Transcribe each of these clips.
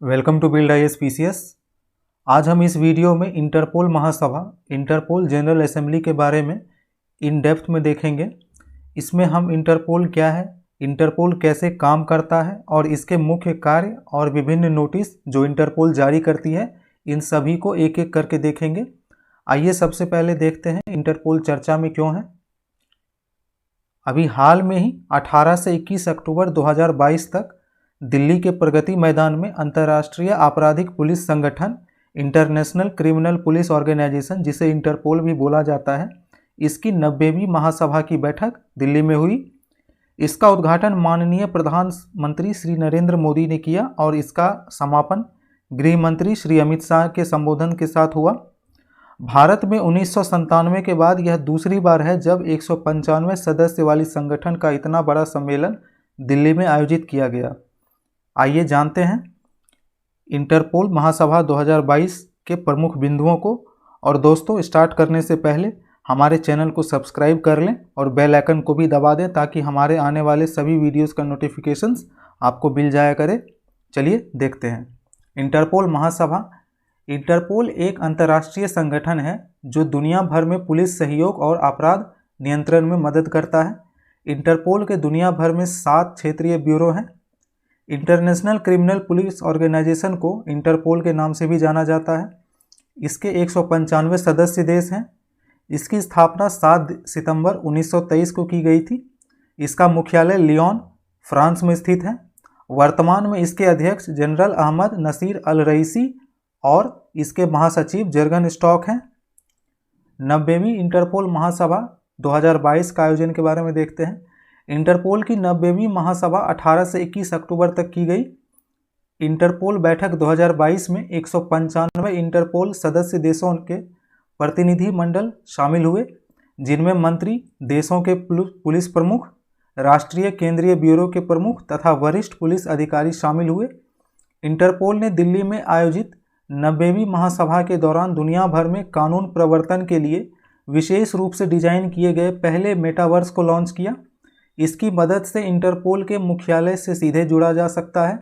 Welcome to build IAS PCS. आज हम इस वीडियो में इंटरपोल महासभा इंटरपोल जनरल असेंबली के बारे में इन डेप्थ में देखेंगे। इसमें हम इंटरपोल क्या है, इंटरपोल कैसे काम करता है और इसके मुख्य कार्य और विभिन्न नोटिस जो इंटरपोल जारी करती है, इन सभी को एक एक करके देखेंगे। आइए सबसे पहले देखते हैं इंटरपोल चर्चा में क्यों है। अभी हाल में ही 18 से 21 अक्टूबर 2022 तक दिल्ली के प्रगति मैदान में अंतर्राष्ट्रीय आपराधिक पुलिस संगठन इंटरनेशनल क्रिमिनल पुलिस ऑर्गेनाइजेशन, जिसे इंटरपोल भी बोला जाता है, इसकी 90वीं महासभा की बैठक दिल्ली में हुई। इसका उद्घाटन माननीय प्रधानमंत्री श्री नरेंद्र मोदी ने किया और इसका समापन गृह मंत्री श्री अमित शाह के संबोधन के साथ हुआ। भारत में 1997 के बाद यह दूसरी बार है जब 195 सदस्य वाली संगठन का इतना बड़ा सम्मेलन दिल्ली में आयोजित किया गया। आइए जानते हैं इंटरपोल महासभा 2022 के प्रमुख बिंदुओं को। और दोस्तों, स्टार्ट करने से पहले हमारे चैनल को सब्सक्राइब कर लें और बेल आइकन को भी दबा दें ताकि हमारे आने वाले सभी वीडियोस का नोटिफिकेशंस आपको मिल जाया करे। चलिए देखते हैं इंटरपोल महासभा। इंटरपोल एक अंतर्राष्ट्रीय संगठन है जो दुनिया भर में पुलिस सहयोग और अपराध नियंत्रण में मदद करता है। इंटरपोल के दुनिया भर में 7 क्षेत्रीय ब्यूरो हैं। इंटरनेशनल क्रिमिनल पुलिस ऑर्गेनाइजेशन को इंटरपोल के नाम से भी जाना जाता है। इसके 195 सदस्य देश हैं। इसकी स्थापना 7 सितंबर 1923 को की गई थी। इसका मुख्यालय लियोन, फ्रांस में स्थित है। वर्तमान में इसके अध्यक्ष जनरल अहमद नसीर अल रईसी और इसके महासचिव जर्गन स्टॉक हैं। 90वीं इंटरपोल महासभा 2022 का आयोजन के बारे में देखते हैं। इंटरपोल की 90वीं महासभा 18 से 21 अक्टूबर तक की गई। इंटरपोल बैठक 2022 में 195 इंटरपोल सदस्य देशों के प्रतिनिधि मंडल शामिल हुए, जिनमें मंत्री, देशों के पुलिस प्रमुख, राष्ट्रीय केंद्रीय ब्यूरो के प्रमुख तथा वरिष्ठ पुलिस अधिकारी शामिल हुए। इंटरपोल ने दिल्ली में आयोजित 90वीं महासभा के दौरान दुनिया भर में कानून प्रवर्तन के लिए विशेष रूप से डिजाइन किए गए पहले मेटावर्स को लॉन्च किया। इसकी मदद से इंटरपोल के मुख्यालय से सीधे जुड़ा जा सकता है।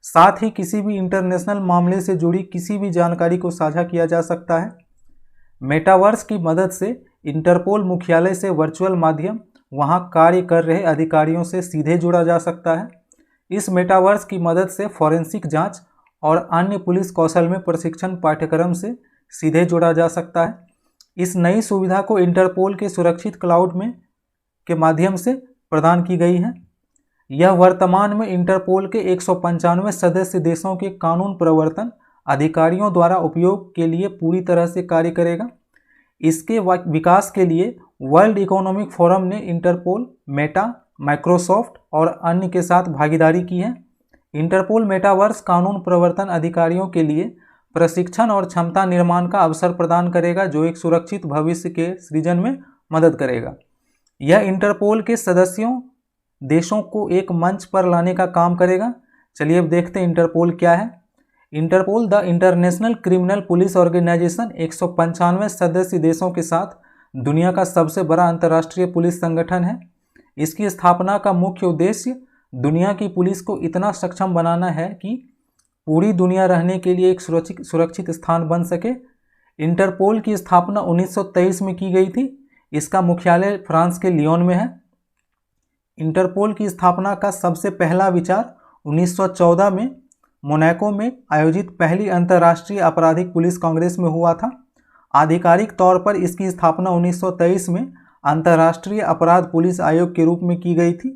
साथ ही किसी भी इंटरनेशनल मामले से जुड़ी किसी भी जानकारी को साझा किया जा सकता है। मेटावर्स की मदद से इंटरपोल मुख्यालय से वर्चुअल माध्यम वहां कार्य कर रहे अधिकारियों से सीधे जुड़ा जा सकता है। इस मेटावर्स की मदद से फॉरेंसिक जांच और अन्य पुलिस कौशल में प्रशिक्षण पाठ्यक्रम से सीधे जुड़ा जा सकता है। इस नई सुविधा को इंटरपोल के सुरक्षित क्लाउड में के माध्यम से प्रदान की गई है। यह वर्तमान में इंटरपोल के 195 सदस्य देशों के कानून प्रवर्तन अधिकारियों द्वारा उपयोग के लिए पूरी तरह से कार्य करेगा। इसके विकास के लिए वर्ल्ड इकोनॉमिक फोरम ने इंटरपोल, मेटा, माइक्रोसॉफ्ट और अन्य के साथ भागीदारी की है। इंटरपोल मेटावर्स कानून प्रवर्तन अधिकारियों के लिए प्रशिक्षण और क्षमता निर्माण का अवसर प्रदान करेगा, जो एक सुरक्षित भविष्य के सृजन में मदद करेगा। यह इंटरपोल के सदस्यों देशों को एक मंच पर लाने का काम करेगा। चलिए अब देखते हैं इंटरपोल क्या है। Interpol the International Criminal Police Organization 195 सदस्य देशों के साथ दुनिया का सबसे बड़ा अंतर्राष्ट्रीय पुलिस संगठन है। इसकी स्थापना का मुख्य उद्देश्य दुनिया की पुलिस को इतना सक्षम बनाना है कि पूरी दुनिया रहने के लिए एक सुरक्षित स्थान बन सके। इंटरपोल की स्थापना 1923 में की गई थी। इसका मुख्यालय फ्रांस के लियोन में है। इंटरपोल की स्थापना का सबसे पहला विचार 1914 में मोनाको में आयोजित पहली अंतर्राष्ट्रीय आपराधिक पुलिस कांग्रेस में हुआ था। आधिकारिक तौर पर इसकी स्थापना 1923 में अंतर्राष्ट्रीय अपराध पुलिस आयोग के रूप में की गई थी।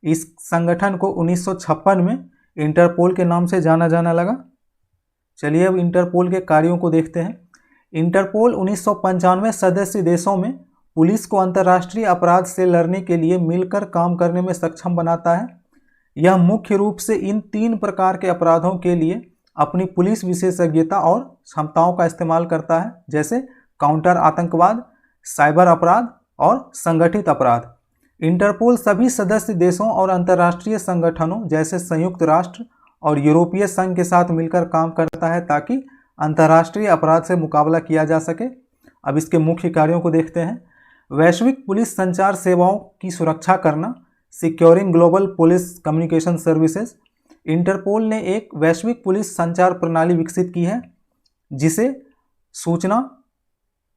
इस संगठन को 1956 में इंटरपोल के नाम से जाना जाने लगा। चलिए अब इंटरपोल के कार्यों को देखते हैं। इंटरपोल 1995 सदस्य देशों में पुलिस को अंतर्राष्ट्रीय अपराध से लड़ने के लिए मिलकर काम करने में सक्षम बनाता है। यह मुख्य रूप से इन 3 प्रकार के अपराधों के लिए अपनी पुलिस विशेषज्ञता और क्षमताओं का इस्तेमाल करता है, जैसे काउंटर आतंकवाद, साइबर अपराध और संगठित अपराध। इंटरपोल सभी सदस्य देशों और अंतर्राष्ट्रीय संगठनों जैसे संयुक्त राष्ट्र और यूरोपीय संघ के साथ मिलकर काम करता है ताकि अंतर्राष्ट्रीय अपराध से मुकाबला किया जा सके। अब इसके मुख्य कार्यों को देखते हैं। वैश्विक पुलिस संचार सेवाओं की सुरक्षा करना, securing global police communication services, Interpol ने एक वैश्विक पुलिस संचार प्रणाली विकसित की है जिसे सूचना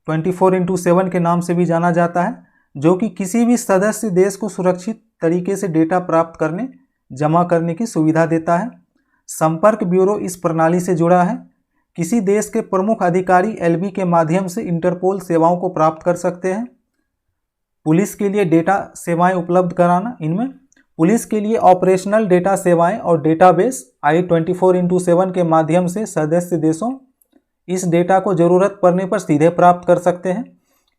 24/7 के नाम से भी जाना जाता है, जो कि किसी भी सदस्य देश को सुरक्षित तरीके से डेटा प्राप्त करने, जमा करने की सुविधा देता है। संपर्क ब्यूरो इस प्रणाली से जुड़ा है। किसी देश के प्रमुख अधिकारी एलबी के माध्यम से इंटरपोल सेवाओं को प्राप्त कर सकते हैं। पुलिस के लिए डेटा सेवाएं उपलब्ध कराना, इनमें पुलिस के लिए ऑपरेशनल डेटा सेवाएं और डेटाबेस I24/7 के माध्यम से सदस्य देशों इस डेटा को जरूरत पड़ने पर सीधे प्राप्त कर सकते हैं।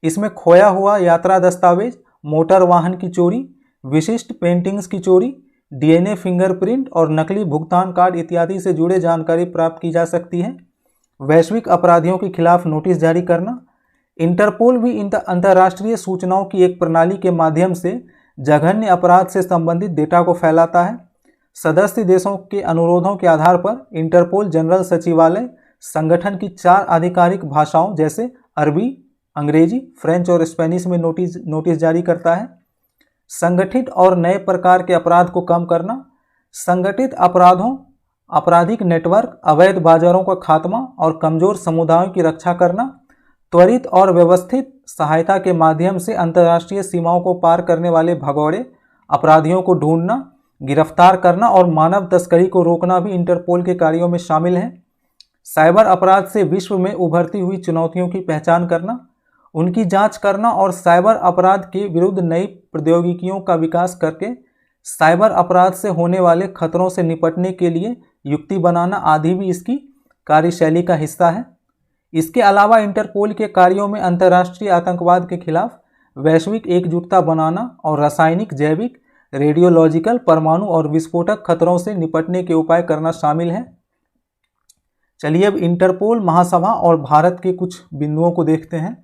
इसमें खोया हुआ यात्रा दस्तावेज, मोटर वाहन की चोरी, विशिष्ट पेंटिंग्स की चोरी, डीएनए फिंगरप्रिंट और नकली भुगतान कार्ड इत्यादि से जुड़े जानकारी प्राप्त की जा सकती है। वैश्विक अपराधियों के खिलाफ नोटिस जारी करना, इंटरपोल भी अंतर्राष्ट्रीय सूचनाओं की एक प्रणाली के माध्यम से जघन्य अपराध से संबंधित डेटा को फैलाता है। सदस्य देशों के अनुरोधों के आधार पर इंटरपोल जनरल सचिवालय संगठन की 4 आधिकारिक भाषाओं जैसे अरबी, अंग्रेजी, फ्रेंच और स्पेनिश में नोटिस जारी करता है। संगठित और नए प्रकार के अपराध को कम करना, संगठित अपराधों, आपराधिक नेटवर्क, अवैध बाजारों का खात्मा और कमजोर समुदायों की रक्षा करना, त्वरित और व्यवस्थित सहायता के माध्यम से अंतर्राष्ट्रीय सीमाओं को पार करने वाले भगौड़े अपराधियों को ढूंढना, गिरफ्तार करना और मानव तस्करी को रोकना भी इंटरपोल के कार्यों में शामिल है। साइबर अपराध से विश्व में उभरती हुई चुनौतियों की पहचान करना, उनकी जांच करना और साइबर अपराध के विरुद्ध नई प्रौद्योगिकियों का विकास करके साइबर अपराध से होने वाले खतरों से निपटने के लिए युक्ति बनाना आदि भी इसकी कार्यशैली का हिस्सा है। इसके अलावा इंटरपोल के कार्यों में अंतर्राष्ट्रीय आतंकवाद के खिलाफ वैश्विक एकजुटता बनाना और रासायनिक, जैविक, रेडियोलॉजिकल, परमाणु और विस्फोटक खतरों से निपटने के उपाय करना शामिल है। चलिए अब इंटरपोल महासभा और भारत के कुछ बिंदुओं को देखते हैं।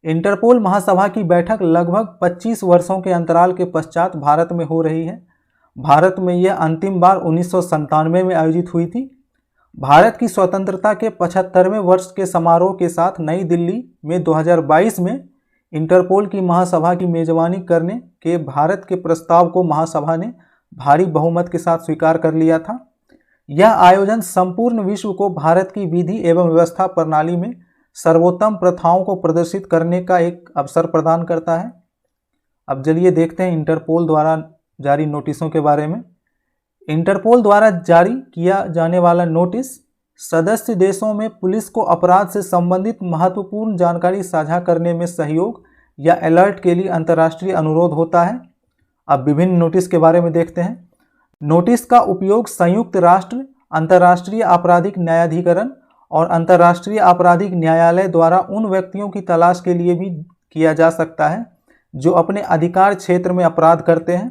इंटरपोल महासभा की बैठक लगभग 25 वर्षों के अंतराल के पश्चात भारत में हो रही है। भारत में यह अंतिम बार 1997 में आयोजित हुई थी। भारत की स्वतंत्रता के 75वें वर्ष के समारोह के साथ नई दिल्ली में 2022 में इंटरपोल की महासभा की मेजबानी करने के भारत के प्रस्ताव को महासभा ने भारी बहुमत के साथ स्वीकार कर लिया था। यह आयोजन संपूर्ण विश्व को भारत की विधि एवं व्यवस्था प्रणाली में सर्वोत्तम प्रथाओं को प्रदर्शित करने का एक अवसर प्रदान करता है। अब चलिए देखते हैं इंटरपोल द्वारा जारी नोटिसों के बारे में। इंटरपोल द्वारा जारी किया जाने वाला नोटिस सदस्य देशों में पुलिस को अपराध से संबंधित महत्वपूर्ण जानकारी साझा करने में सहयोग या अलर्ट के लिए अंतर्राष्ट्रीय अनुरोध होता है। अब विभिन्न नोटिस के बारे में देखते हैं। नोटिस का उपयोग संयुक्त राष्ट्र, अंतर्राष्ट्रीय आपराधिक न्यायाधिकरण और अंतर्राष्ट्रीय आपराधिक न्यायालय द्वारा उन व्यक्तियों की तलाश के लिए भी किया जा सकता है जो अपने अधिकार क्षेत्र में अपराध करते हैं,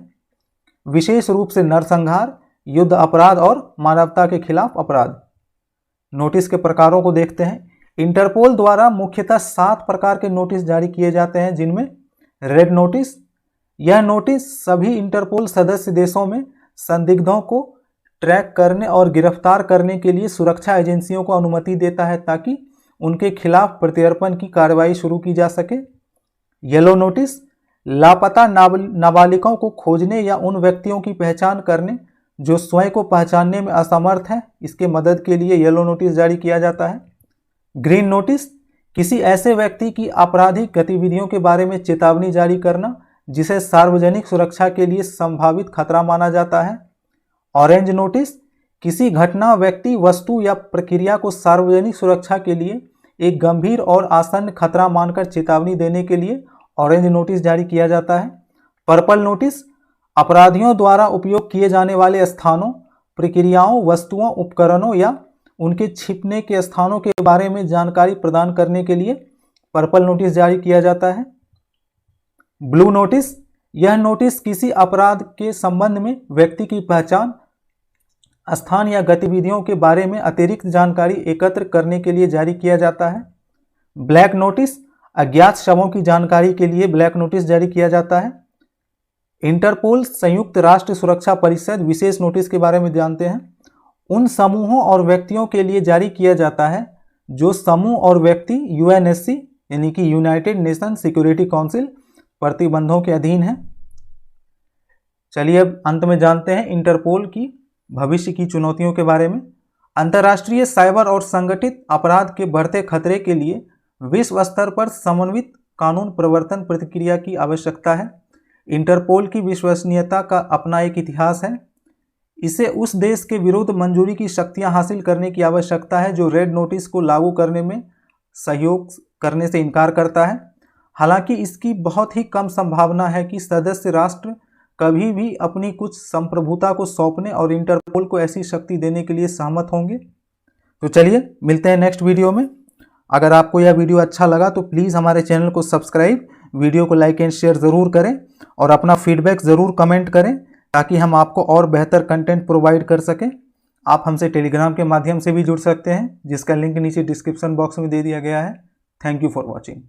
विशेष रूप से नरसंहार, युद्ध अपराध और मानवता के खिलाफ अपराध। नोटिस के प्रकारों को देखते हैं। इंटरपोल द्वारा मुख्यतः 7 प्रकार के नोटिस जारी किए जाते हैं, जिनमें रेड नोटिस, यह नोटिस सभी इंटरपोल सदस्य देशों में संदिग्धों को ट्रैक करने और गिरफ्तार करने के लिए सुरक्षा एजेंसियों को अनुमति देता है ताकि उनके खिलाफ प्रत्यर्पण की कार्रवाई शुरू की जा सके। येलो नोटिस, लापता नाबालिगों को खोजने या उन व्यक्तियों की पहचान करने जो स्वयं को पहचानने में असमर्थ हैं, इसके मदद के लिए येलो नोटिस जारी किया जाता है। ग्रीन नोटिस, किसी ऐसे व्यक्ति की आपराधिक गतिविधियों के बारे में चेतावनी जारी करना जिसे सार्वजनिक सुरक्षा के लिए संभावित खतरा माना जाता है। ऑरेंज नोटिस, किसी घटना, व्यक्ति, वस्तु या प्रक्रिया को सार्वजनिक सुरक्षा के लिए एक गंभीर और आसन्न खतरा मानकर चेतावनी देने के लिए ऑरेंज नोटिस जारी किया जाता है। पर्पल नोटिस, अपराधियों द्वारा उपयोग किए जाने वाले स्थानों, प्रक्रियाओं, वस्तुओं, उपकरणों या उनके छिपने के स्थानों के बारे में जानकारी प्रदान करने के लिए पर्पल नोटिस जारी किया जाता है। ब्लू नोटिस, यह नोटिस किसी अपराध के संबंध में व्यक्ति की पहचान, स्थान या गतिविधियों के बारे में अतिरिक्त जानकारी एकत्र करने के लिए जारी किया जाता है। ब्लैक नोटिस, अज्ञात शवों की जानकारी के लिए ब्लैक नोटिस जारी किया जाता है। इंटरपोल संयुक्त राष्ट्र सुरक्षा परिषद विशेष नोटिस के बारे में जानते हैं। उन समूहों और व्यक्तियों के लिए जारी किया जाता है जो समूह और व्यक्ति यूएनएससी यानी कि यूनाइटेड नेशन सिक्योरिटी काउंसिल प्रतिबंधों के अधीन है। चलिए अब अंत में जानते हैं इंटरपोल की भविष्य की चुनौतियों के बारे में, अंतर्राष्ट्रीय साइबर और संगठित अपराध के बढ़ते खतरे के लिए विश्व स्तर पर समन्वित कानून प्रवर्तन प्रक्रिया की आवश्यकता है। इंटरपोल की विश्वसनीयता का अपना एक इतिहास है। इसे उस देश के विरुद्ध मंजूरी की शक्तियां हासिल करने की आवश्यकता है जो रेड नोटिस को लागू करने में सहयोग करने से इनकार करता है। हालांकि इसकी बहुत ही कम संभावना है कि सदस्य राष्ट्र कभी भी अपनी कुछ संप्रभुता को सौंपने और इंटरपोल को ऐसी शक्ति देने के लिए सहमत होंगे। तो चलिए मिलते हैं नेक्स्ट वीडियो में। अगर आपको यह वीडियो अच्छा लगा तो प्लीज़ हमारे चैनल को सब्सक्राइब, वीडियो को लाइक एंड शेयर ज़रूर करें और अपना फीडबैक ज़रूर कमेंट करें ताकि हम आपको और बेहतर कंटेंट प्रोवाइड कर सकें। आप हमसे टेलीग्राम के माध्यम से भी जुड़ सकते हैं जिसका लिंक नीचे डिस्क्रिप्शन बॉक्स में दे दिया गया है। Thank you for watching.